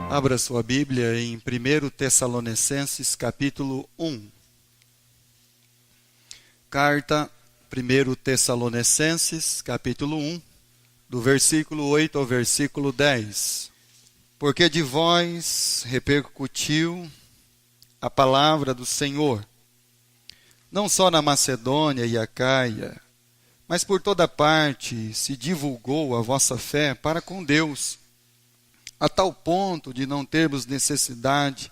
Abra sua Bíblia em 1 Tessalonicenses, capítulo 1. Carta 1 Tessalonicenses, capítulo 1, do versículo 8 ao versículo 10. Porque de vós repercutiu a palavra do Senhor, não só na Macedônia e Acaia, mas por toda parte se divulgou a vossa fé para com Deus, a tal ponto de não termos necessidade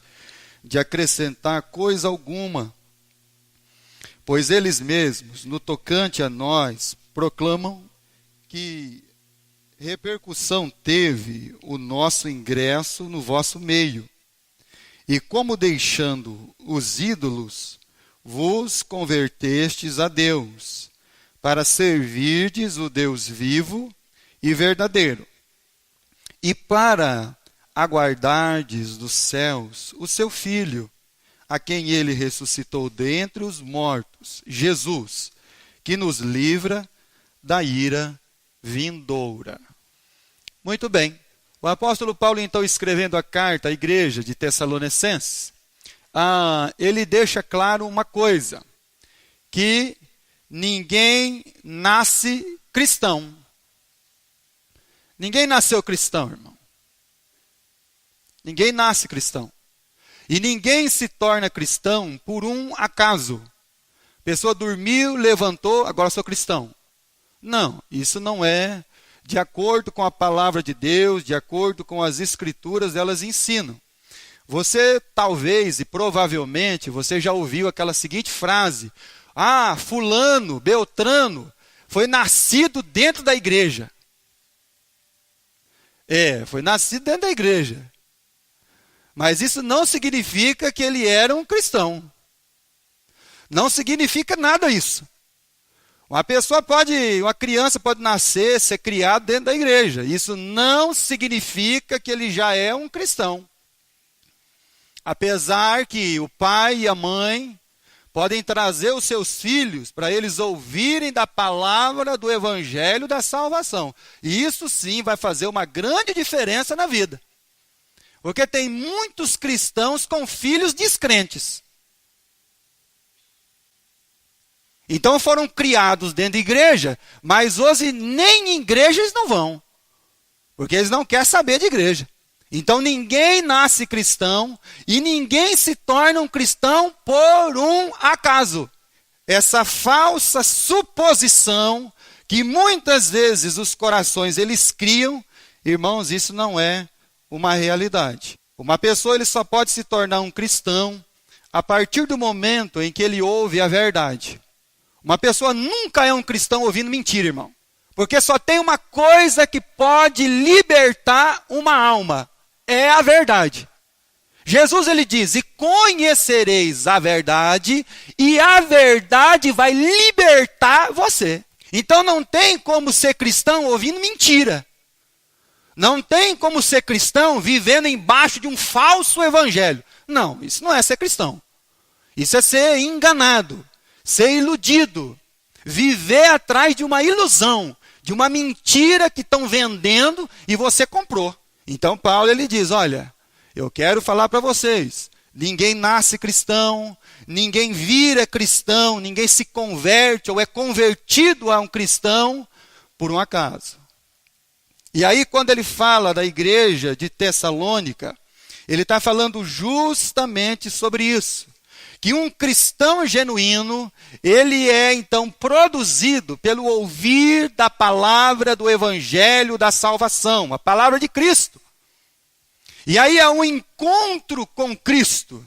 de acrescentar coisa alguma, pois eles mesmos, no tocante a nós, proclamam que repercussão teve o nosso ingresso no vosso meio, e como deixando os ídolos, vos convertestes a Deus, para servirdes o Deus vivo e verdadeiro, e para aguardardes dos céus o seu Filho, a quem ele ressuscitou dentre os mortos, Jesus, que nos livra da ira vindoura. Muito bem. O apóstolo Paulo, então, escrevendo a carta à igreja de Tessalonicenses, ele deixa claro uma coisa, que ninguém nasce cristão. Ninguém nasceu cristão, irmão. Ninguém nasce cristão. E ninguém se torna cristão por um acaso. A pessoa dormiu, levantou, agora sou cristão. Não, isso não é de acordo com a palavra de Deus, de acordo com as escrituras, elas ensinam. Você talvez e provavelmente você já ouviu aquela seguinte frase: fulano, beltrano, foi nascido dentro da igreja. Foi nascido dentro da igreja. Mas isso não significa que ele era um cristão. Não significa nada isso. Uma criança pode nascer, ser criado dentro da igreja. Isso não significa que ele já é um cristão. Apesar que o pai e a mãe podem trazer os seus filhos para eles ouvirem da palavra do evangelho da salvação. E isso sim vai fazer uma grande diferença na vida. Porque tem muitos cristãos com filhos descrentes. Então foram criados dentro da igreja, mas hoje nem em igreja eles não vão. Porque eles não querem saber de igreja. Então ninguém nasce cristão e ninguém se torna um cristão por um acaso. Essa falsa suposição que muitas vezes os corações eles criam, irmãos, isso não é uma realidade. Uma pessoa ele só pode se tornar um cristão a partir do momento em que ele ouve a verdade. Uma pessoa nunca é um cristão ouvindo mentira, irmão. Porque só tem uma coisa que pode libertar uma alma. É a verdade. Jesus ele diz: e conhecereis a verdade, e a verdade vai libertar você. Então não tem como ser cristão ouvindo mentira. Não tem como ser cristão vivendo embaixo de um falso evangelho. Não, isso não é ser cristão. Isso é ser enganado, ser iludido, viver atrás de uma ilusão, de uma mentira que estão vendendo e você comprou. Então Paulo ele diz: olha, eu quero falar para vocês, ninguém nasce cristão, ninguém vira cristão, ninguém se converte ou é convertido a um cristão por um acaso. E aí quando ele fala da igreja de Tessalônica, ele está falando justamente sobre isso. Que um cristão genuíno, ele é então produzido pelo ouvir da palavra do evangelho da salvação, a palavra de Cristo. E aí é um encontro com Cristo,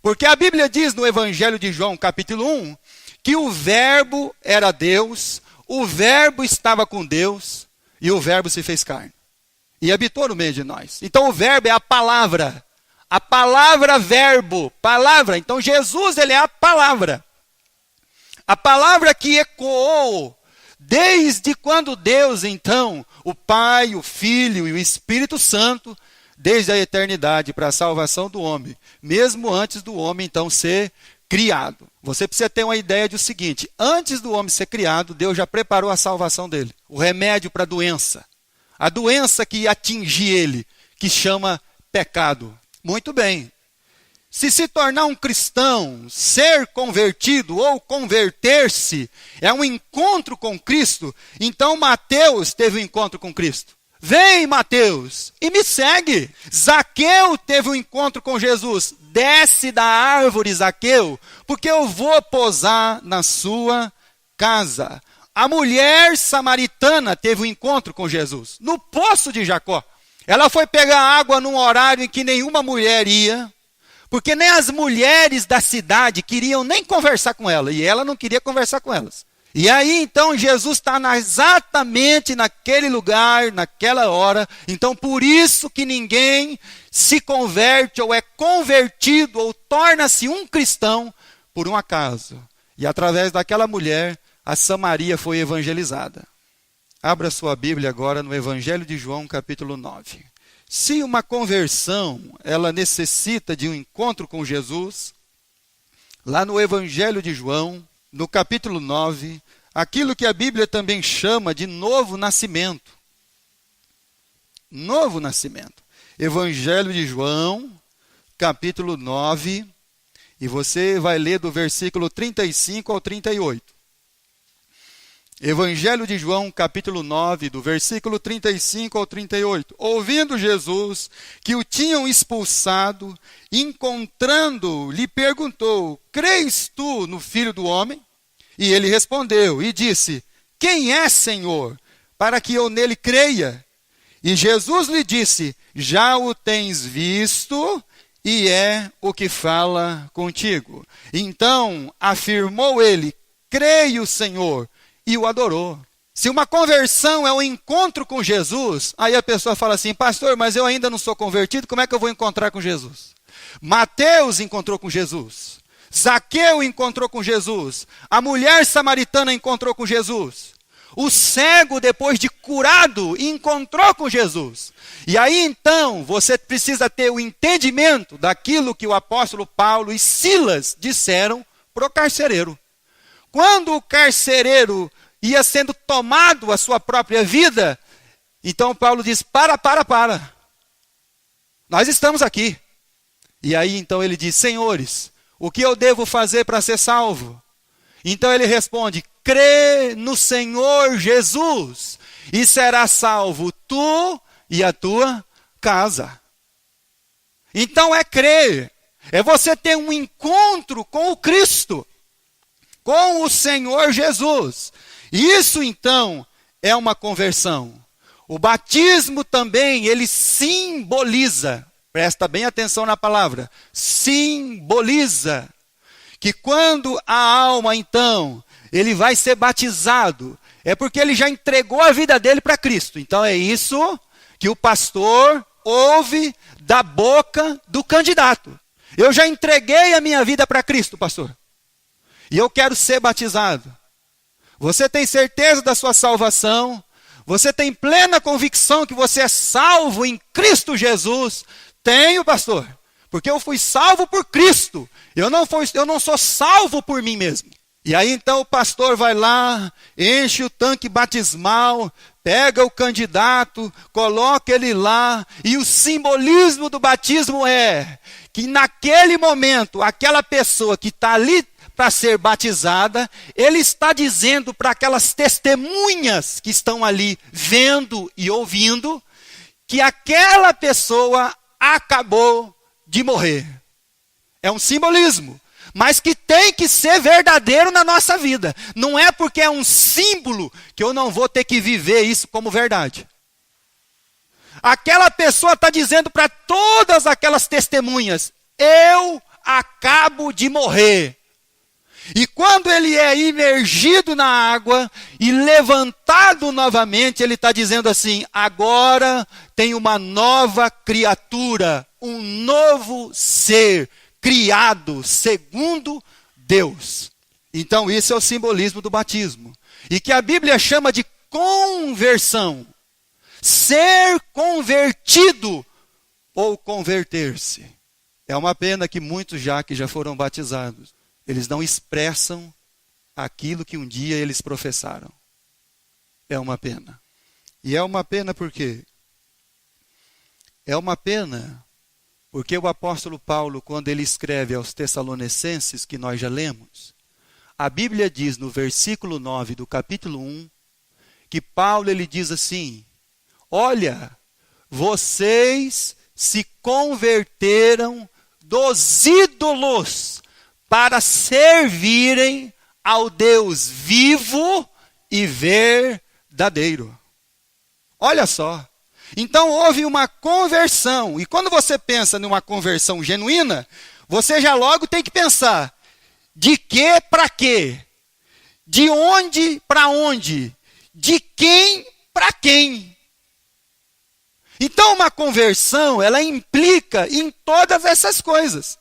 porque a Bíblia diz no evangelho de João, capítulo 1, que o verbo era Deus, o verbo estava com Deus e o verbo se fez carne e habitou no meio de nós. Então o verbo é a palavra. A palavra verbo, palavra. Então Jesus ele é a palavra. A palavra que ecoou desde quando Deus então, o Pai, o Filho e o Espírito Santo, desde a eternidade para a salvação do homem, mesmo antes do homem então ser criado. Você precisa ter uma ideia do seguinte: antes do homem ser criado, Deus já preparou a salvação dele, o remédio para a doença que ia atingir ele, que chama pecado. Muito bem. Se tornar um cristão, ser convertido ou converter-se, é um encontro com Cristo, então Mateus teve um encontro com Cristo. Vem, Mateus, e me segue. Zaqueu teve um encontro com Jesus. Desce da árvore, Zaqueu, porque eu vou posar na sua casa. A mulher samaritana teve um encontro com Jesus, no poço de Jacó. Ela foi pegar água num horário em que nenhuma mulher ia, porque nem as mulheres da cidade queriam nem conversar com ela, e ela não queria conversar com elas. E aí então Jesus está exatamente naquele lugar, naquela hora. Então por isso que ninguém se converte ou é convertido ou torna-se um cristão por um acaso. E através daquela mulher, a Samaria foi evangelizada. Abra sua Bíblia agora no Evangelho de João, capítulo 9. Se uma conversão, ela necessita de um encontro com Jesus, lá no Evangelho de João, no capítulo 9, aquilo que a Bíblia também chama de novo nascimento. Novo nascimento. Evangelho de João, capítulo 9, e você vai ler do versículo 35 ao 38. Evangelho de João, capítulo 9, do versículo 35 ao 38. Ouvindo Jesus que o tinham expulsado, encontrando, lhe perguntou: crês tu no Filho do Homem? E ele respondeu e disse: quem é, Senhor, para que eu nele creia? E Jesus lhe disse: já o tens visto, e é o que fala contigo. Então afirmou ele: creio, Senhor, e o adorou. Se uma conversão é um encontro com Jesus, aí a pessoa fala assim: pastor, mas eu ainda não sou convertido, como é que eu vou encontrar com Jesus? Mateus encontrou com Jesus. Zaqueu encontrou com Jesus. A mulher samaritana encontrou com Jesus. O cego, depois de curado, encontrou com Jesus. E aí então, você precisa ter o entendimento daquilo que o apóstolo Paulo e Silas disseram para o carcereiro. Quando o carcereiro ia sendo tomado a sua própria vida, então Paulo diz: para. Nós estamos aqui. E aí então ele diz: senhores, o que eu devo fazer para ser salvo? Então ele responde: crê no Senhor Jesus e serás salvo tu e a tua casa. Então é crer, é você ter um encontro com o Cristo, com o Senhor Jesus. Isso então é uma conversão. O batismo também, ele simboliza, presta bem atenção na palavra, simboliza que quando a alma então, ele vai ser batizado, é porque ele já entregou a vida dele para Cristo. Então é isso que o pastor ouve da boca do candidato. Eu já entreguei a minha vida para Cristo, pastor, e eu quero ser batizado. Você tem certeza da sua salvação? Você tem plena convicção que você é salvo em Cristo Jesus? Tenho, pastor, porque eu fui salvo por Cristo. Eu não sou salvo por mim mesmo. E aí então o pastor vai lá, enche o tanque batismal, pega o candidato, coloca ele lá, e o simbolismo do batismo é que naquele momento, aquela pessoa que está ali para ser batizada, ele está dizendo para aquelas testemunhas que estão ali vendo e ouvindo, que aquela pessoa acabou de morrer. É um simbolismo, mas que tem que ser verdadeiro na nossa vida. Não é porque é um símbolo que eu não vou ter que viver isso como verdade. Aquela pessoa está dizendo para todas aquelas testemunhas: eu acabo de morrer. E quando ele é imergido na água e levantado novamente, ele está dizendo assim: agora tem uma nova criatura, um novo ser criado segundo Deus. Então isso é o simbolismo do batismo. E que a Bíblia chama de conversão. Ser convertido ou converter-se. É uma pena que muitos que já foram batizados, eles não expressam aquilo que um dia eles professaram. É uma pena. E é uma pena por quê? É uma pena Porque o apóstolo Paulo, quando ele escreve aos Tessalonicenses, que nós já lemos, a Bíblia diz no versículo 9 do capítulo 1, que Paulo ele diz assim: olha, vocês se converteram dos ídolos para servirem ao Deus vivo e verdadeiro. Olha só. Então houve uma conversão. E quando você pensa numa conversão genuína, você já logo tem que pensar: de que para quê? De onde para onde? De quem para quem? Então uma conversão, ela implica em todas essas coisas.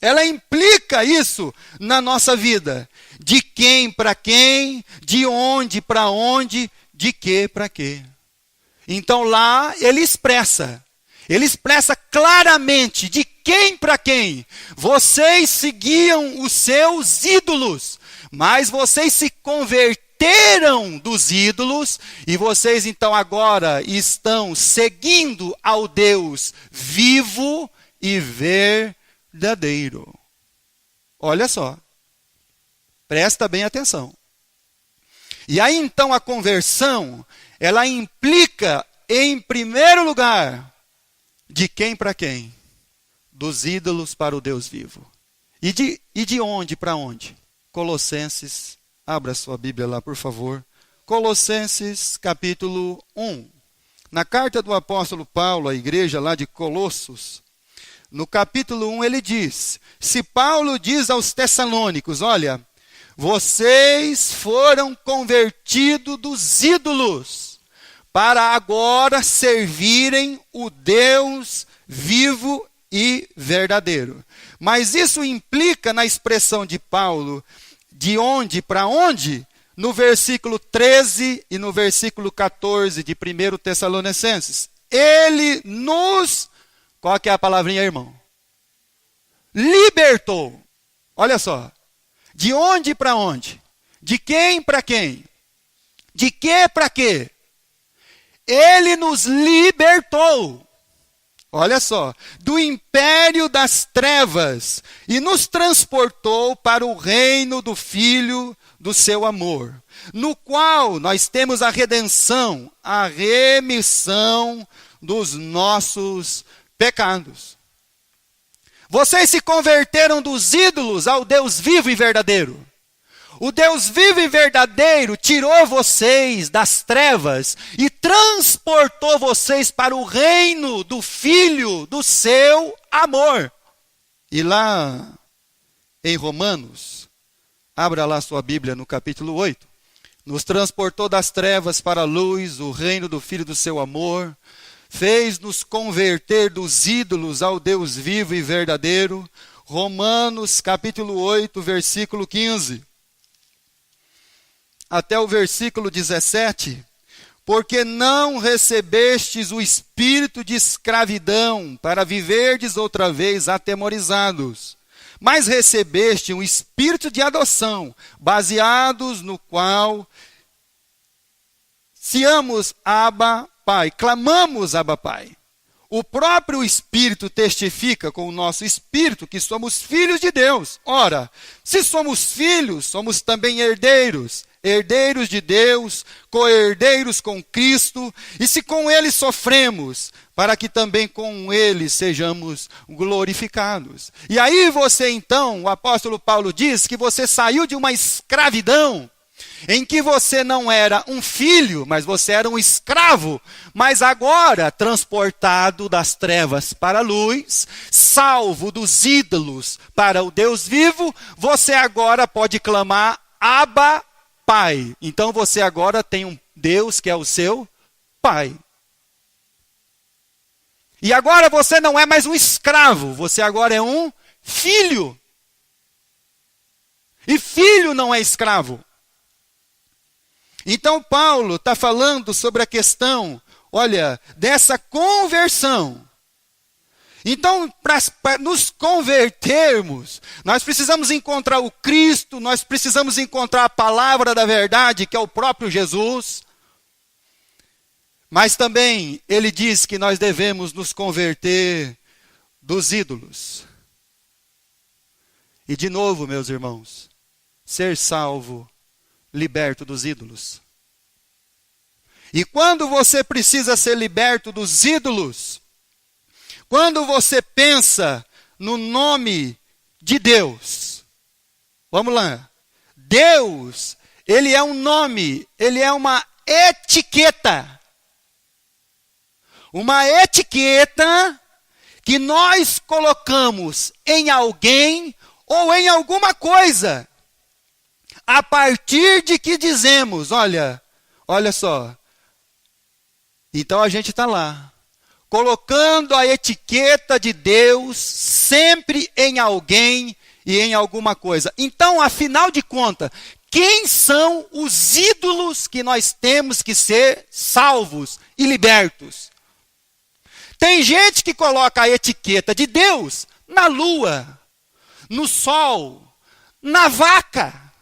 Ela implica isso na nossa vida. De quem para quem? De onde para onde? De que para quê? Então lá ele expressa claramente de quem para quem. Vocês seguiam os seus ídolos, mas vocês se converteram dos ídolos e vocês então agora estão seguindo ao Deus vivo e verdadeiro. Olha só, presta bem atenção. E aí então a conversão, ela implica, em primeiro lugar, de quem para quem? Dos ídolos para o Deus vivo. E de onde para onde? Colossenses, abra sua Bíblia lá, por favor. Colossenses, capítulo 1. Na carta do apóstolo Paulo à igreja lá de Colossos, no capítulo 1 ele diz: se Paulo diz aos Tessalônicos, olha, vocês foram convertidos dos ídolos para agora servirem o Deus vivo e verdadeiro. Mas isso implica na expressão de Paulo, de onde para onde, no versículo 13 e no versículo 14 de 1 Tessalonicenses. Ele nos, qual que é a palavrinha, irmão? Libertou. Olha só. De onde para onde? De quem para quem? De que para quê? Ele nos libertou. Olha só, do império das trevas e nos transportou para o reino do Filho do seu amor, no qual nós temos a redenção, a remissão dos nossos pecados. Vocês se converteram dos ídolos ao Deus vivo e verdadeiro. O Deus vivo e verdadeiro tirou vocês das trevas e transportou vocês para o reino do Filho do seu amor. E lá em Romanos, abra lá sua Bíblia no capítulo 8. Nos transportou das trevas para a luz, o reino do Filho do seu amor. Fez-nos converter dos ídolos ao Deus vivo e verdadeiro. Romanos capítulo 8, versículo 15. Até o versículo 17. Porque não recebestes o espírito de escravidão para viverdes outra vez atemorizados, mas recebeste um espírito de adoção, baseados no qual clamamos Abba Pai, clamamos Abba Pai. O próprio Espírito testifica com o nosso espírito que somos filhos de Deus. Ora, se somos filhos, somos também herdeiros, herdeiros de Deus, co-herdeiros com Cristo, e se com Ele sofremos, para que também com Ele sejamos glorificados. E aí você então, o apóstolo Paulo diz que você saiu de uma escravidão, em que você não era um filho, mas você era um escravo, mas agora transportado das trevas para a luz, salvo dos ídolos para o Deus vivo, você agora pode clamar Abba Pai. Então você agora tem um Deus que é o seu Pai. E agora você não é mais um escravo, você agora é um filho. E filho não é escravo. Então Paulo está falando sobre a questão, olha, dessa conversão. Então, para nos convertermos, nós precisamos encontrar o Cristo, nós precisamos encontrar a palavra da verdade, que é o próprio Jesus. Mas também ele diz que nós devemos nos converter dos ídolos. E de novo, meus irmãos, ser salvo, liberto dos ídolos. E quando você precisa ser liberto dos ídolos, quando você pensa no nome de Deus, vamos lá, Deus, ele é um nome, ele é uma etiqueta. Uma etiqueta que nós colocamos em alguém ou em alguma coisa, a partir de que dizemos, olha só, então a gente está lá, colocando a etiqueta de Deus sempre em alguém e em alguma coisa. Então, afinal de contas, quem são os ídolos que nós temos que ser salvos e libertos? Tem gente que coloca a etiqueta de Deus na lua, no sol, na vaca.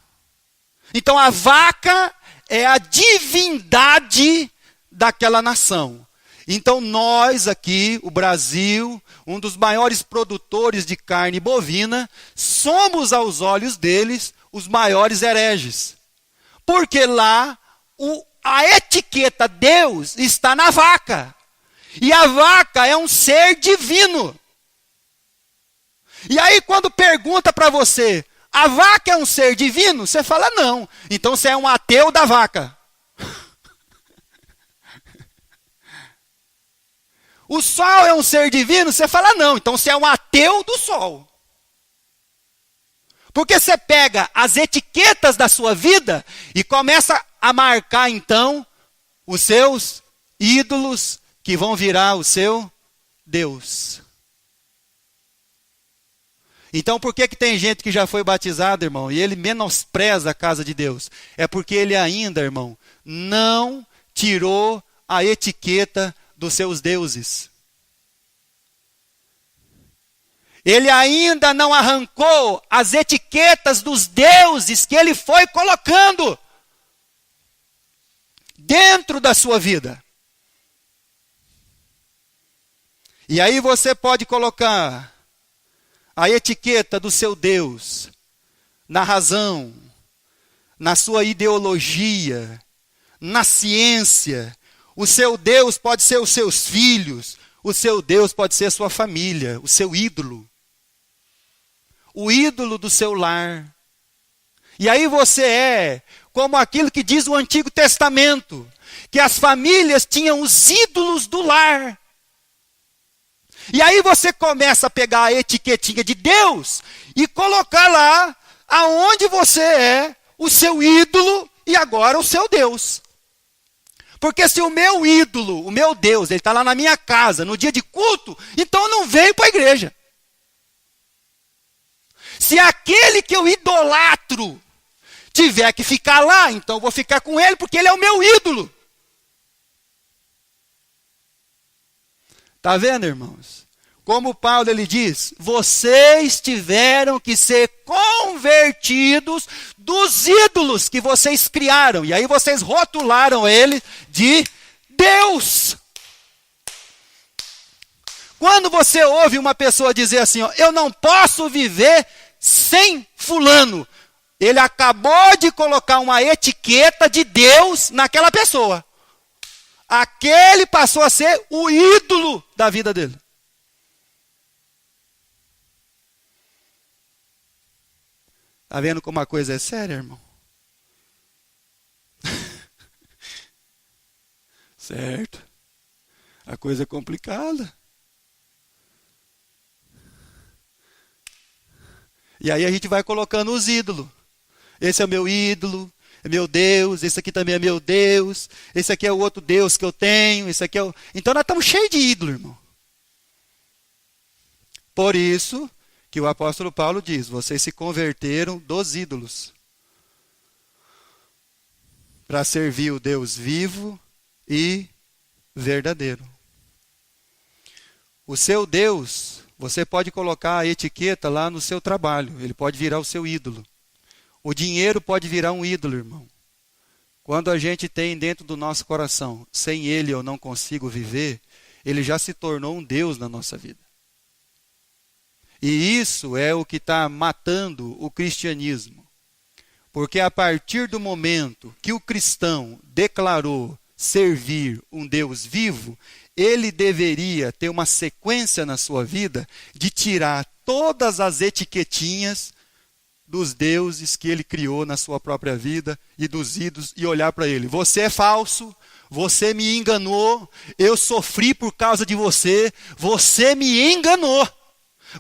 Então a vaca é a divindade daquela nação. Então nós aqui, o Brasil, um dos maiores produtores de carne bovina, somos aos olhos deles os maiores hereges. Porque lá a etiqueta Deus está na vaca. E a vaca é um ser divino. E aí quando pergunta para você, a vaca é um ser divino? Você fala não. Então você é um ateu da vaca. O sol é um ser divino? Você fala não. Então você é um ateu do sol. Porque você pega as etiquetas da sua vida e começa a marcar então os seus ídolos que vão virar o seu Deus. Então por que tem gente que já foi batizado, irmão, e ele menospreza a casa de Deus? É porque ele ainda, irmão, não tirou a etiqueta dos seus deuses. Ele ainda não arrancou as etiquetas dos deuses que ele foi colocando dentro da sua vida. E aí você pode colocar a etiqueta do seu Deus na razão, na sua ideologia, na ciência. O seu Deus pode ser os seus filhos, o seu Deus pode ser a sua família, o seu ídolo. O ídolo do seu lar. E aí você é como aquilo que diz o Antigo Testamento, que as famílias tinham os ídolos do lar. E aí você começa a pegar a etiquetinha de Deus e colocar lá aonde você é o seu ídolo e agora o seu Deus. Porque se o meu ídolo, o meu Deus, ele está lá na minha casa, no dia de culto, então eu não venho para a igreja. Se aquele que eu idolatro tiver que ficar lá, então eu vou ficar com ele porque ele é o meu ídolo. Está vendo, irmãos? Como Paulo ele diz, vocês tiveram que ser convertidos dos ídolos que vocês criaram. E aí vocês rotularam ele de Deus. Quando você ouve uma pessoa dizer assim, ó, eu não posso viver sem fulano, ele acabou de colocar uma etiqueta de Deus naquela pessoa. Aquele passou a ser o ídolo da vida dele. Está vendo como a coisa é séria, irmão? Certo. A coisa é complicada. E aí a gente vai colocando os ídolos. Esse é o meu ídolo, é meu Deus, esse aqui também é meu Deus, esse aqui é o outro Deus que eu tenho, esse aqui é o... Então nós estamos cheios de ídolo, irmão. Por isso que o apóstolo Paulo diz, vocês se converteram dos ídolos para servir o Deus vivo e verdadeiro. O seu Deus, você pode colocar a etiqueta lá no seu trabalho, ele pode virar o seu ídolo. O dinheiro pode virar um ídolo, irmão. Quando a gente tem dentro do nosso coração, sem ele eu não consigo viver, ele já se tornou um Deus na nossa vida. E isso é o que está matando o cristianismo. Porque a partir do momento que o cristão declarou servir um Deus vivo, ele deveria ter uma sequência na sua vida de tirar todas as etiquetinhas dos deuses que ele criou na sua própria vida e dos ídolos e olhar para ele. Você é falso, você me enganou, eu sofri por causa de você, você me enganou.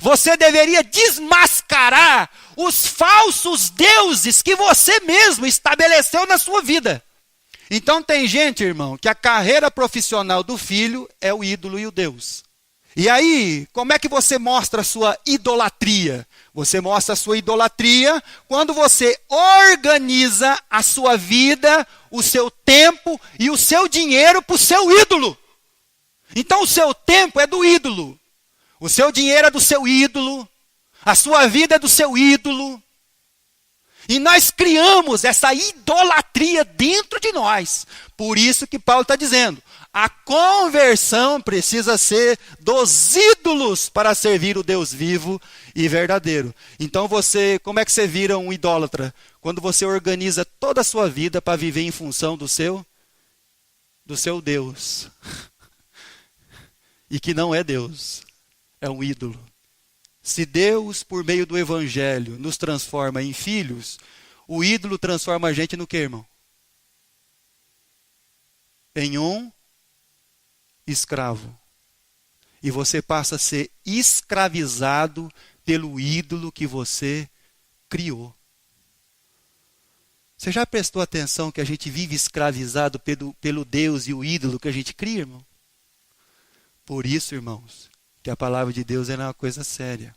Você deveria desmascarar os falsos deuses que você mesmo estabeleceu na sua vida. Então tem gente, irmão, que a carreira profissional do filho é o ídolo e o Deus. E aí, como é que você mostra a sua idolatria? Você mostra a sua idolatria quando você organiza a sua vida, o seu tempo e o seu dinheiro para o seu ídolo. Então o seu tempo é do ídolo. O seu dinheiro é do seu ídolo, a sua vida é do seu ídolo. E nós criamos essa idolatria dentro de nós. Por isso que Paulo está dizendo, a conversão precisa ser dos ídolos para servir o Deus vivo e verdadeiro. Então como é que você vira um idólatra? Quando você organiza toda a sua vida para viver em função do seu Deus. E que não é Deus. É um ídolo. Se Deus, por meio do Evangelho, nos transforma em filhos, o ídolo transforma a gente no quê, irmão? Em um escravo. E você passa a ser escravizado pelo ídolo que você criou. Você já prestou atenção que a gente vive escravizado pelo Deus e o ídolo que a gente cria, irmão? Por isso, irmãos, que a palavra de Deus é uma coisa séria.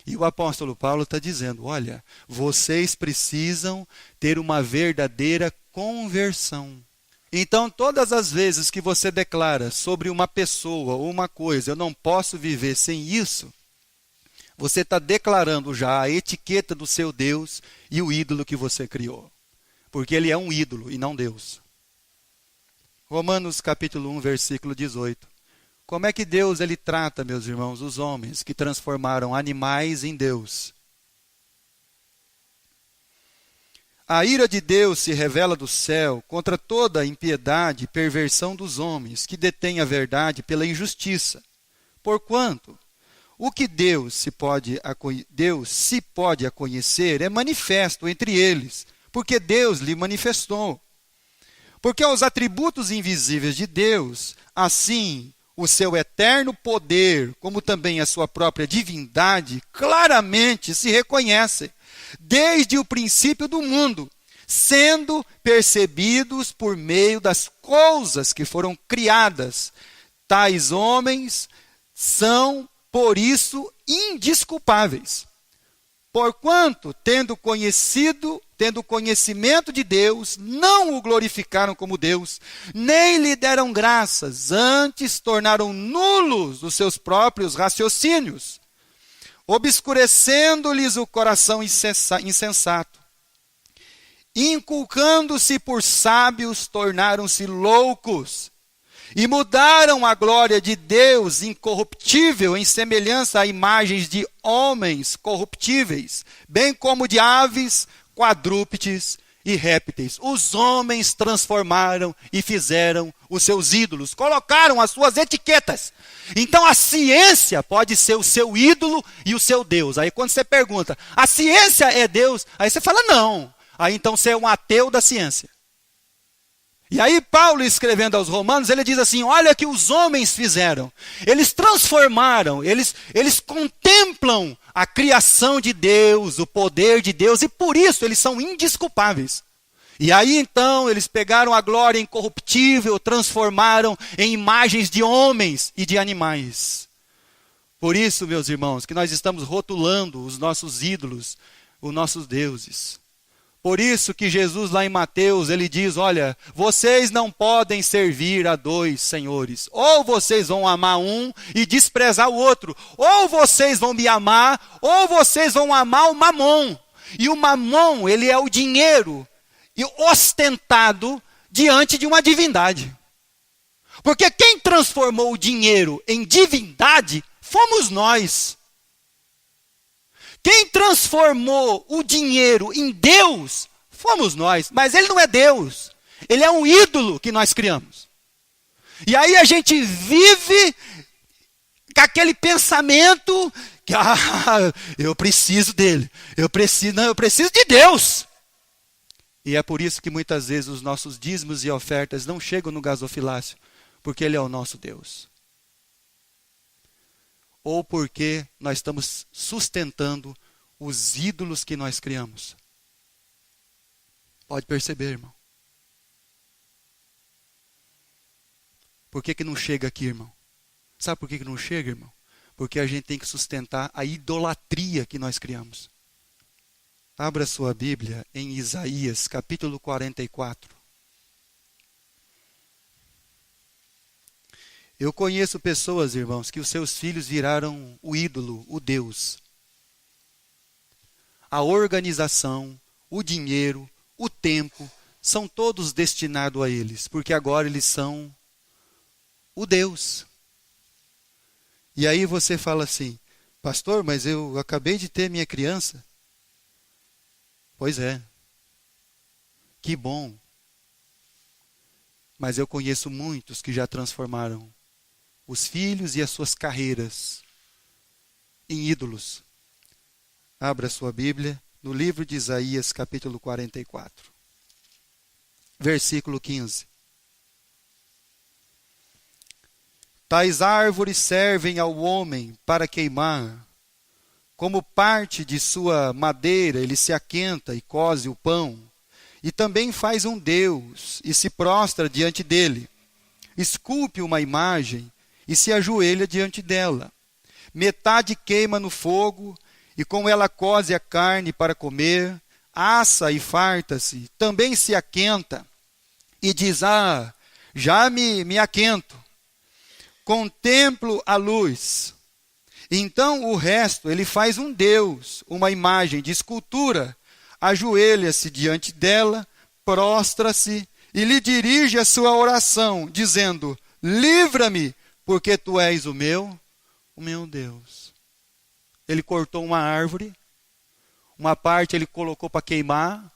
E o apóstolo Paulo está dizendo, olha, vocês precisam ter uma verdadeira conversão. Então, todas as vezes que você declara sobre uma pessoa ou uma coisa, eu não posso viver sem isso, você está declarando já a etiqueta do seu Deus e o ídolo que você criou. Porque ele é um ídolo e não Deus. Romanos capítulo 1, versículo 18. Como é que Deus ele trata, meus irmãos, os homens que transformaram animais em Deus? A ira de Deus se revela do céu contra toda a impiedade e perversão dos homens que detêm a verdade pela injustiça. Porquanto, o que Deus se pode a conhecer é manifesto entre eles, porque Deus lhe manifestou. Porque aos atributos invisíveis de Deus, assim o seu eterno poder, como também a sua própria divindade, claramente se reconhecem, desde o princípio do mundo, sendo percebidos por meio das coisas que foram criadas. Tais homens são, por isso, indesculpáveis. Porquanto, tendo conhecimento de Deus, não o glorificaram como Deus, nem lhe deram graças, antes tornaram nulos os seus próprios raciocínios, obscurecendo-lhes o coração insensato. Inculcando-se por sábios, tornaram-se loucos, e mudaram a glória de Deus incorruptível em semelhança a imagens de homens corruptíveis, bem como de aves, quadrúpedes e répteis. Os homens transformaram e fizeram os seus ídolos, colocaram as suas etiquetas. Então a ciência pode ser o seu ídolo e o seu Deus. Aí quando você pergunta, a ciência é Deus? Aí você fala, não. Aí então você é um ateu da ciência. E aí Paulo, escrevendo aos Romanos, ele diz assim, olha o que os homens fizeram. Eles transformaram, eles contemplam a criação de Deus, o poder de Deus, e por isso eles são indesculpáveis. E aí então eles pegaram a glória incorruptível, transformaram em imagens de homens e de animais. Por isso, meus irmãos, que nós estamos rotulando os nossos ídolos, os nossos deuses. Por isso que Jesus lá em Mateus, ele diz, olha, vocês não podem servir a dois senhores. Ou vocês vão amar um e desprezar o outro. Ou vocês vão me amar, ou vocês vão amar o mamon. E o mamon, ele é o dinheiro ostentado diante de uma divindade. Porque quem transformou o dinheiro em divindade fomos nós. Quem transformou o dinheiro em Deus fomos nós, mas ele não é Deus. Ele é um ídolo que nós criamos. E aí a gente vive com aquele pensamento que eu preciso dele, eu preciso de Deus. E é por isso que muitas vezes os nossos dízimos e ofertas não chegam no gasofilácio, porque ele é o nosso Deus. Ou porque nós estamos sustentando os ídolos que nós criamos. Pode perceber, irmão. Por que não chega aqui, irmão? Sabe por que não chega, irmão? Porque a gente tem que sustentar a idolatria que nós criamos. Abra sua Bíblia em Isaías, capítulo 44. Eu conheço pessoas, irmãos, que os seus filhos viraram o ídolo, o Deus. A organização, o dinheiro, o tempo, são todos destinados a eles, porque agora eles são o Deus. E aí você fala assim, pastor, mas eu acabei de ter minha criança. Pois é, que bom. Mas eu conheço muitos que já transformaram os filhos e as suas carreiras em ídolos. Abra sua Bíblia no livro de Isaías, capítulo 44, versículo 15. Tais árvores servem ao homem para queimar. Como parte de sua madeira, ele se aquenta e coze o pão. E também faz um Deus e se prostra diante dele. Esculpe uma imagem e se ajoelha diante dela. Metade queima no fogo e com ela coze a carne para comer. Assa e farta-se. Também se aquenta e diz, já me aquento. Contemplo a luz. Então o resto, ele faz um Deus, uma imagem de escultura, ajoelha-se diante dela, prostra-se e lhe dirige a sua oração, dizendo, livra-me, porque tu és o meu Deus. Ele cortou uma árvore, uma parte ele colocou para queimar,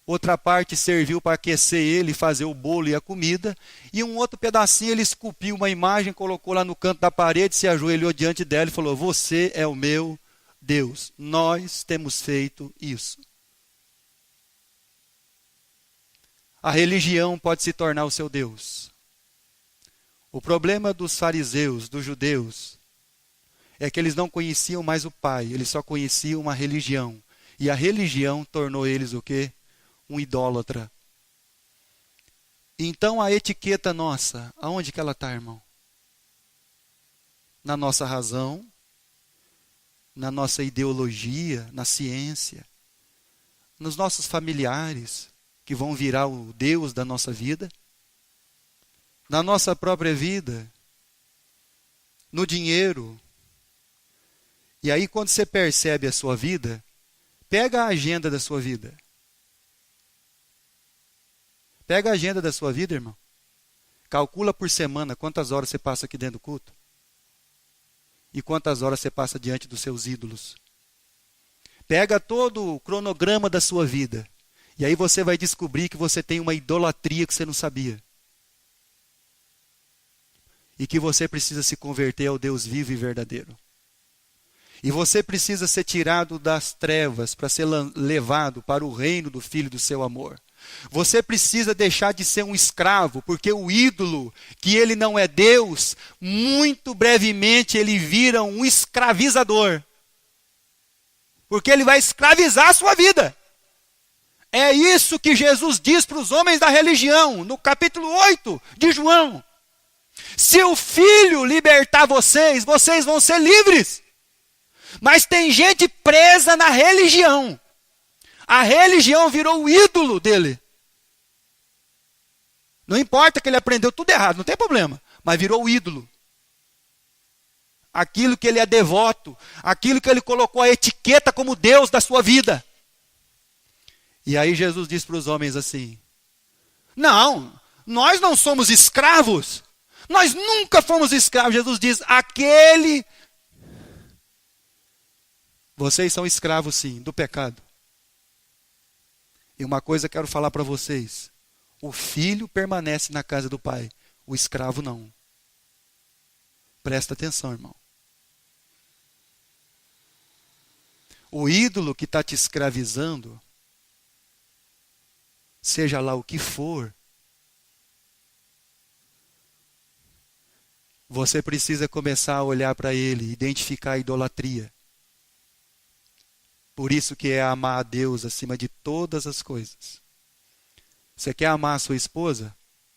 outra parte serviu para aquecer ele, fazer o bolo e a comida, e um outro pedacinho ele esculpiu uma imagem, colocou lá no canto da parede, se ajoelhou diante dela e falou, você é o meu Deus. Nós temos feito isso. A religião pode se tornar o seu Deus. O problema dos fariseus, dos judeus, é que eles não conheciam mais o Pai, eles só conheciam uma religião. E a religião tornou eles o quê? Um idólatra. Então a etiqueta nossa, aonde que ela está, irmão? Na nossa razão, na nossa ideologia, na ciência, nos nossos familiares, que vão virar o Deus da nossa vida, na nossa própria vida, no dinheiro. E aí quando você percebe a sua vida, pega a agenda da sua vida. Pega a agenda da sua vida, irmão. Calcula por semana quantas horas você passa aqui dentro do culto. E quantas horas você passa diante dos seus ídolos. Pega todo o cronograma da sua vida. E aí você vai descobrir que você tem uma idolatria que você não sabia. E que você precisa se converter ao Deus vivo e verdadeiro. E você precisa ser tirado das trevas para ser levado para o reino do Filho do seu amor. Você precisa deixar de ser um escravo, porque o ídolo, que ele não é Deus, muito brevemente ele vira um escravizador. Porque ele vai escravizar a sua vida. É isso que Jesus diz para os homens da religião, no capítulo 8 de João. Se o Filho libertar vocês, vocês vão ser livres. Mas tem gente presa na religião. A religião virou o ídolo dele. Não importa que ele aprendeu tudo errado, não tem problema. Mas virou o ídolo. Aquilo que ele é devoto. Aquilo que ele colocou a etiqueta como Deus da sua vida. E aí Jesus diz para os homens assim, não, nós não somos escravos. Nós nunca fomos escravos. Jesus diz, aquele Vocês são escravos, sim, do pecado. E uma coisa eu quero falar para vocês. O filho permanece na casa do pai. O escravo não. Presta atenção, irmão. O ídolo que está te escravizando, seja lá o que for, você precisa começar a olhar para ele, identificar a idolatria. Por isso que é amar a Deus acima de todas as coisas. Você quer amar a sua esposa?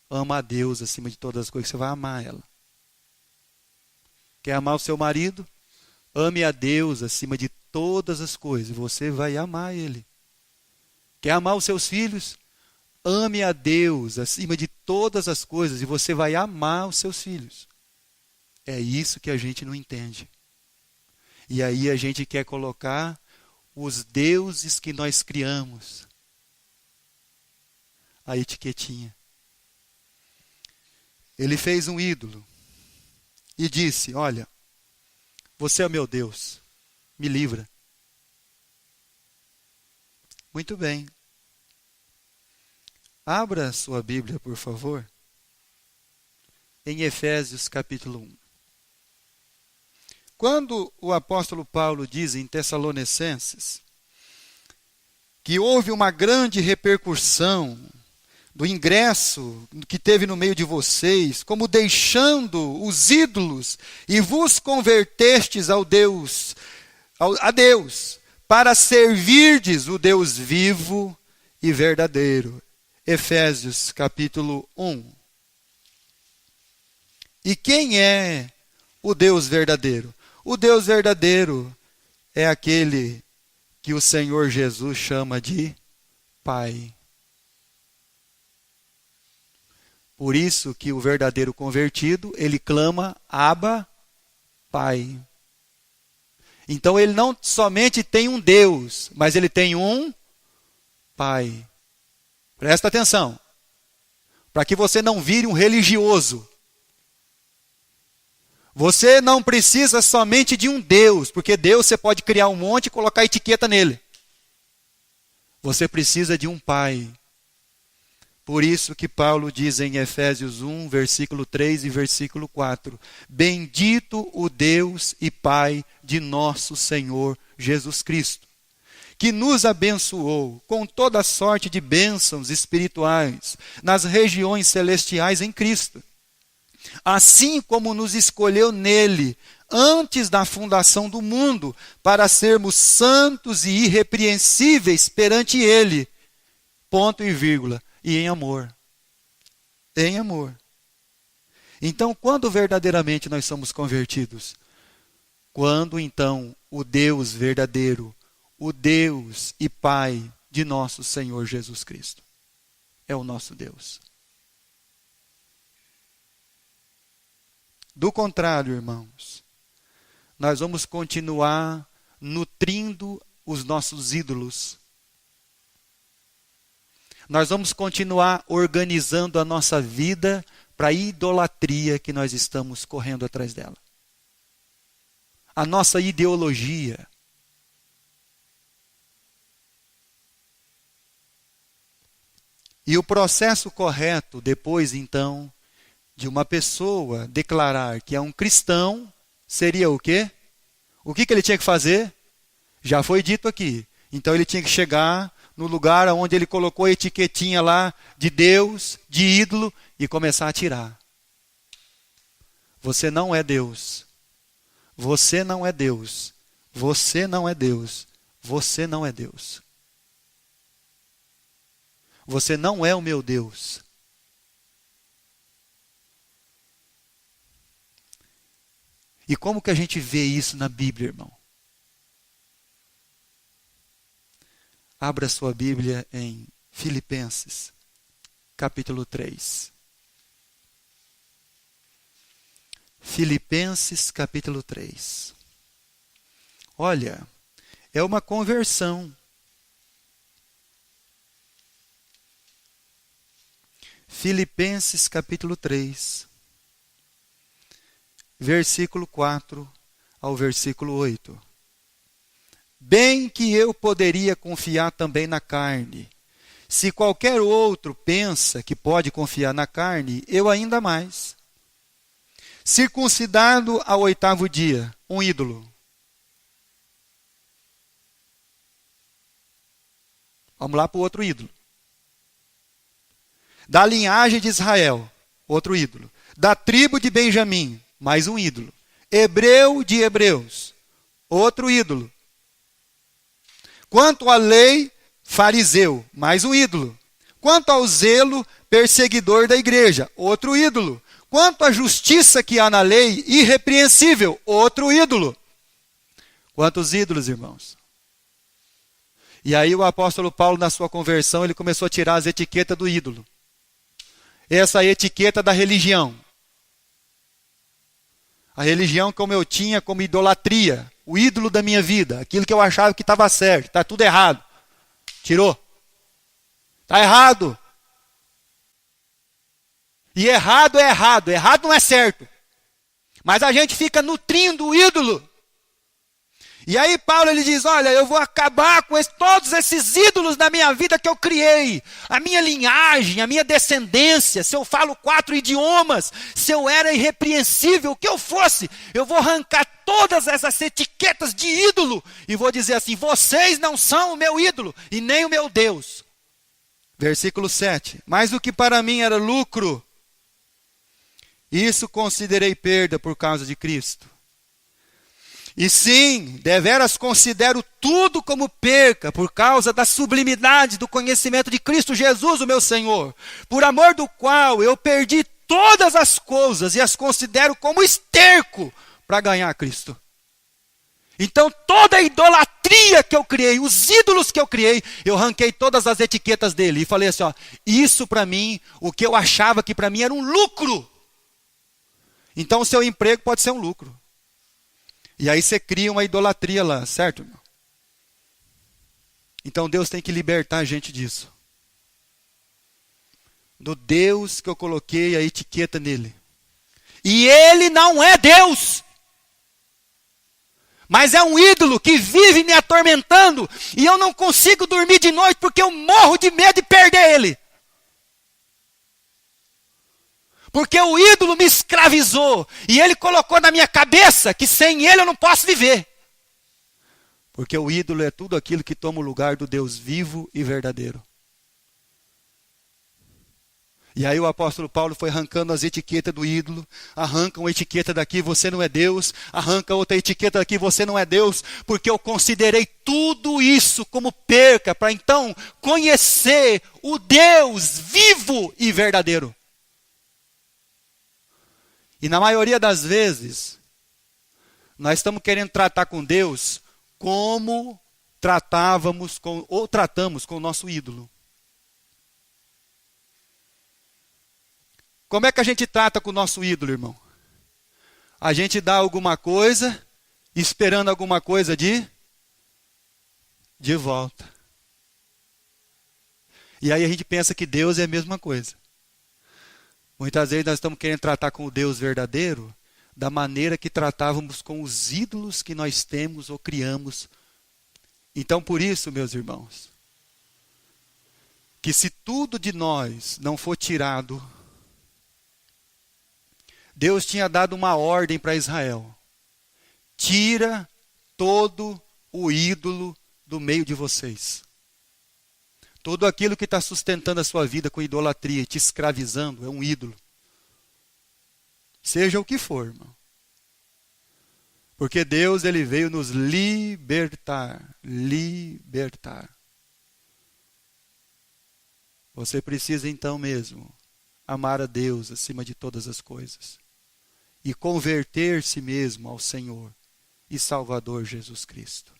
Ama a Deus acima de todas as coisas, você vai amar ela. Quer amar o seu marido? Ame a Deus acima de todas as coisas, você vai amar ele. Quer amar os seus filhos? Ame a Deus acima de todas as coisas e você vai amar os seus filhos. É isso que a gente não entende. E aí a gente quer colocar os deuses que nós criamos. A etiquetinha. Ele fez um ídolo e disse: olha, você é meu Deus, me livra. Muito bem. Abra sua Bíblia, por favor, em Efésios capítulo 1. Quando o apóstolo Paulo diz em Tessalonicenses que houve uma grande repercussão do ingresso que teve no meio de vocês, como deixando os ídolos e vos convertestes a Deus, para servirdes o Deus vivo e verdadeiro. Efésios capítulo 1. E quem é o Deus verdadeiro? O Deus verdadeiro é aquele que o Senhor Jesus chama de Pai. Por isso que o verdadeiro convertido, ele clama Abba, Pai. Então ele não somente tem um Deus, mas ele tem um Pai. Presta atenção, para que você não vire um religioso. Você não precisa somente de um Deus, porque Deus você pode criar um monte e colocar etiqueta nele. Você precisa de um Pai. Por isso que Paulo diz em Efésios 1, versículo 3 e versículo 4: Bendito o Deus e Pai de nosso Senhor Jesus Cristo, que nos abençoou com toda sorte de bênçãos espirituais nas regiões celestiais em Cristo, assim como nos escolheu nele antes da fundação do mundo, para sermos santos e irrepreensíveis perante ele, ponto e vírgula, e em amor. Em amor. Então, quando verdadeiramente nós somos convertidos? Quando então o Deus verdadeiro, o Deus e Pai de nosso Senhor Jesus Cristo é o nosso Deus. Do contrário, irmãos, nós vamos continuar nutrindo os nossos ídolos. Nós vamos continuar organizando a nossa vida para a idolatria que nós estamos correndo atrás dela. A nossa ideologia. E o processo correto, depois então, de uma pessoa declarar que é um cristão, seria o quê? O que ele tinha que fazer? Já foi dito aqui. Então ele tinha que chegar no lugar onde ele colocou a etiquetinha lá de Deus, de ídolo, e começar a tirar. Você não é Deus. Você não é Deus. Você não é Deus. Você não é Deus. Você não é o meu Deus. E como que a gente vê isso na Bíblia, irmão? Abra sua Bíblia em Filipenses, capítulo 3. Filipenses, capítulo 3. Olha, é uma conversão. Filipenses, capítulo 3. Versículo 4 ao versículo 8. bem que eu poderia confiar também na carne. Se qualquer outro pensa que pode confiar na carne, eu ainda mais. Circuncidado ao 8º dia, um ídolo. Vamos lá para o outro ídolo. Da linhagem de Israel, outro ídolo. Da tribo de Benjamim, mais um ídolo. Hebreu de hebreus, outro ídolo. Quanto à lei, fariseu, mais um ídolo. Quanto ao zelo, perseguidor da igreja, outro ídolo. Quanto à justiça que há na lei, irrepreensível, outro ídolo. Quantos ídolos, irmãos? E aí o apóstolo Paulo, na sua conversão, ele começou a tirar as etiquetas do ídolo. Essa etiqueta da religião. A religião como eu tinha como idolatria, o ídolo da minha vida, aquilo que eu achava que estava certo, está tudo errado. Tirou. Está errado. E errado é errado, errado não é certo. Mas a gente fica nutrindo o ídolo. E aí Paulo ele diz, olha, eu vou acabar com todos esses ídolos na minha vida que eu criei. A minha linhagem, a minha descendência, se eu falo 4 idiomas, se eu era irrepreensível, o que eu fosse, eu vou arrancar todas essas etiquetas de ídolo e vou dizer assim, vocês não são o meu ídolo e nem o meu Deus. Versículo 7. Mas o que para mim era lucro, isso considerei perda por causa de Cristo. E sim, deveras considero tudo como perca por causa da sublimidade do conhecimento de Cristo Jesus, o meu Senhor, por amor do qual eu perdi todas as coisas e as considero como esterco para ganhar Cristo. Então toda a idolatria que eu criei, os ídolos que eu criei, eu arranquei todas as etiquetas dele e falei assim, ó, isso para mim, o que eu achava que para mim era um lucro. Então o seu emprego pode ser um lucro. E aí você cria uma idolatria lá, certo, irmão? Então Deus tem que libertar a gente disso. Do Deus que eu coloquei a etiqueta nele. E ele não é Deus. Mas é um ídolo que vive me atormentando. E eu não consigo dormir de noite porque eu morro de medo de perder ele. Porque o ídolo me escravizou. E ele colocou na minha cabeça que sem ele eu não posso viver. Porque o ídolo é tudo aquilo que toma o lugar do Deus vivo e verdadeiro. E aí o apóstolo Paulo foi arrancando as etiquetas do ídolo. Arranca uma etiqueta daqui, você não é Deus. Arranca outra etiqueta daqui, você não é Deus. Porque eu considerei tudo isso como perca para então conhecer o Deus vivo e verdadeiro. E na maioria das vezes, nós estamos querendo tratar com Deus como tratávamos ou tratamos com o nosso ídolo. Como é que a gente trata com o nosso ídolo, irmão? A gente dá alguma coisa, esperando alguma coisa de volta. E aí a gente pensa que Deus é a mesma coisa. Muitas vezes nós estamos querendo tratar com o Deus verdadeiro da maneira que tratávamos com os ídolos que nós temos ou criamos. Então, por isso, meus irmãos, que se tudo de nós não for tirado, Deus tinha dado uma ordem para Israel. Tira todo o ídolo do meio de vocês. Tudo aquilo que está sustentando a sua vida com idolatria e te escravizando é um ídolo. Seja o que for, irmão. Porque Deus, ele veio nos libertar. Libertar. Você precisa então mesmo amar a Deus acima de todas as coisas. E converter-se mesmo ao Senhor e Salvador Jesus Cristo.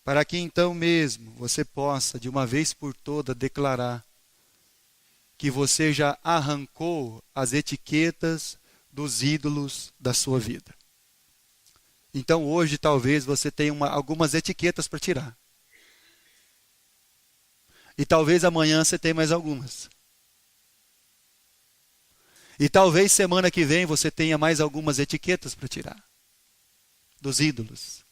Para que então mesmo você possa, de uma vez por toda, declarar que você já arrancou as etiquetas dos ídolos da sua vida. Então hoje talvez você tenha algumas etiquetas para tirar. E talvez amanhã você tenha mais algumas. E talvez semana que vem você tenha mais algumas etiquetas para tirar. Dos ídolos.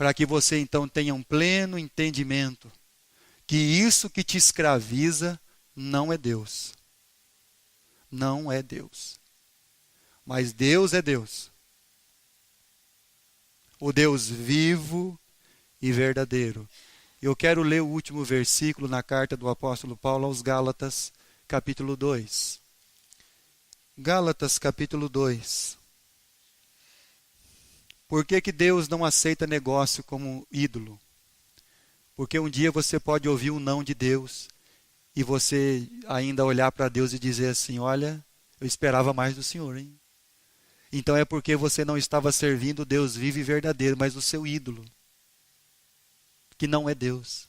para que você então tenha um pleno entendimento que isso que te escraviza não é Deus. Não é Deus. Mas Deus é Deus. O Deus vivo e verdadeiro. Eu quero ler o último versículo na carta do apóstolo Paulo aos Gálatas, capítulo 2. Gálatas, capítulo 2. Por que que Deus não aceita negócio como ídolo? Porque um dia você pode ouvir um não de Deus e você ainda olhar para Deus e dizer assim, olha, eu esperava mais do Senhor, hein? Então é porque você não estava servindo o Deus vivo e verdadeiro, mas o seu ídolo, que não é Deus.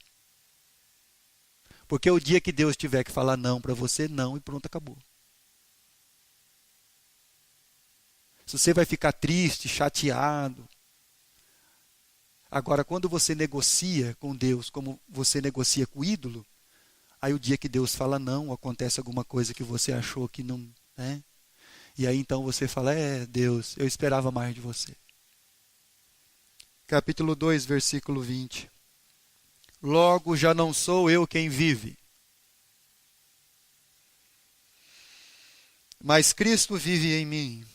Porque o dia que Deus tiver que falar não para você, não, e pronto, acabou. Se você vai ficar triste, chateado. Agora, quando você negocia com Deus, como você negocia com o ídolo, aí o dia que Deus fala não, acontece alguma coisa que você achou que não, né? E aí então você fala, Deus, eu esperava mais de você. Capítulo 2, versículo 20. Logo já não sou eu quem vive, mas Cristo vive em mim.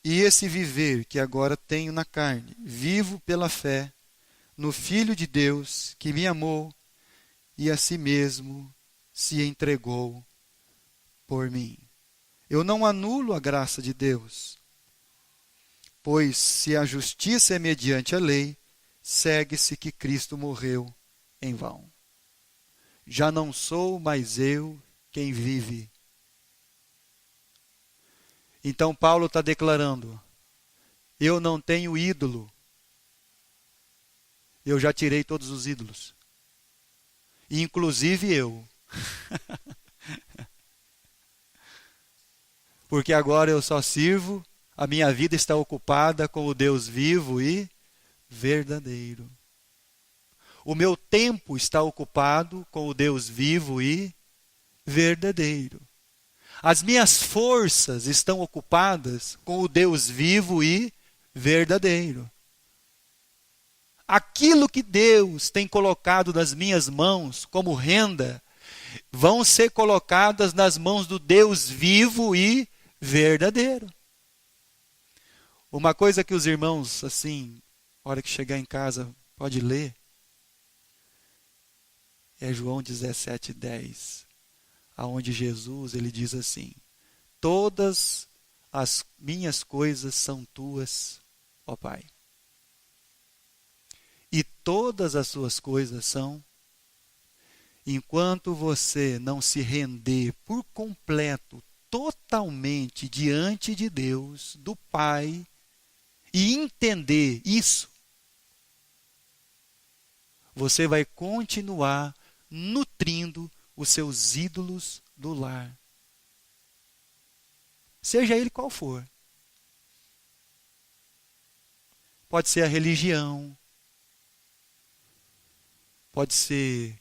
E esse viver que agora tenho na carne, vivo pela fé no Filho de Deus que me amou e a si mesmo se entregou por mim. Eu não anulo a graça de Deus, pois se a justiça é mediante a lei, segue-se que Cristo morreu em vão. Já não sou mais eu quem vive. Então Paulo está declarando, eu não tenho ídolo. Eu já tirei todos os ídolos. Inclusive eu. Porque agora eu só sirvo, a minha vida está ocupada com o Deus vivo e verdadeiro. O meu tempo está ocupado com o Deus vivo e verdadeiro. As minhas forças estão ocupadas com o Deus vivo e verdadeiro. Aquilo que Deus tem colocado nas minhas mãos como renda, vão ser colocadas nas mãos do Deus vivo e verdadeiro. Uma coisa que os irmãos, assim, na hora que chegar em casa, pode ler, é João 17:10. Aonde Jesus, ele diz assim, todas as minhas coisas são tuas, ó Pai. E todas as suas coisas são, enquanto você não se render por completo, totalmente diante de Deus, do Pai, e entender isso, você vai continuar nutrindo os seus ídolos do lar. Seja ele qual for. Pode ser a religião, pode ser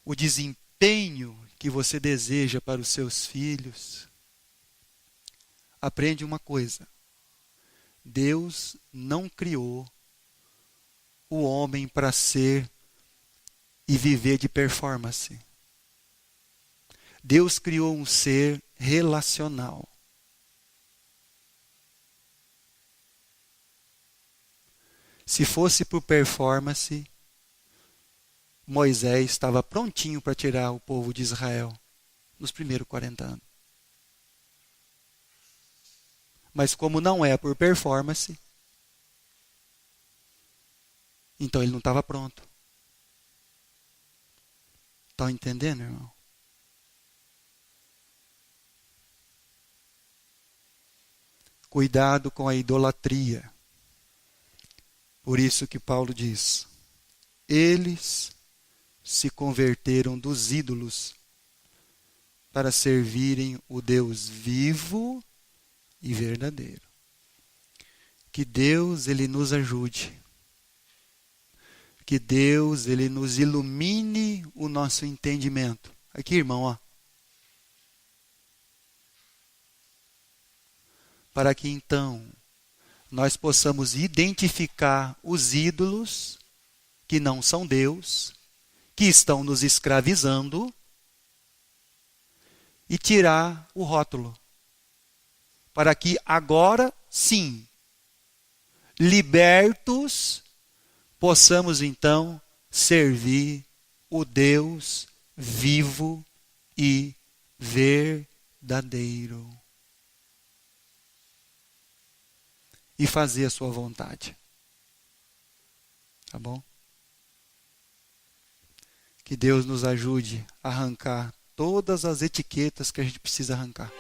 o desempenho que você deseja para os seus filhos. Aprende uma coisa. Deus não criou o homem para ser e viver de performance. Deus criou um ser relacional. Se fosse por performance, Moisés estava prontinho para tirar o povo de Israel nos primeiros 40 anos. Mas como não é por performance, então ele não estava pronto. Estão entendendo, irmão? Cuidado com a idolatria. Por isso que Paulo diz, eles se converteram dos ídolos para servirem o Deus vivo e verdadeiro. Que Deus, ele nos ajude. Que Deus, ele nos ilumine o nosso entendimento. Aqui, irmão, ó. Para que então nós possamos identificar os ídolos que não são Deus, que estão nos escravizando, e tirar o rótulo. Para que agora, sim, libertos, possamos então servir o Deus vivo e verdadeiro. E fazer a sua vontade. Tá bom? Que Deus nos ajude a arrancar todas as etiquetas que a gente precisa arrancar.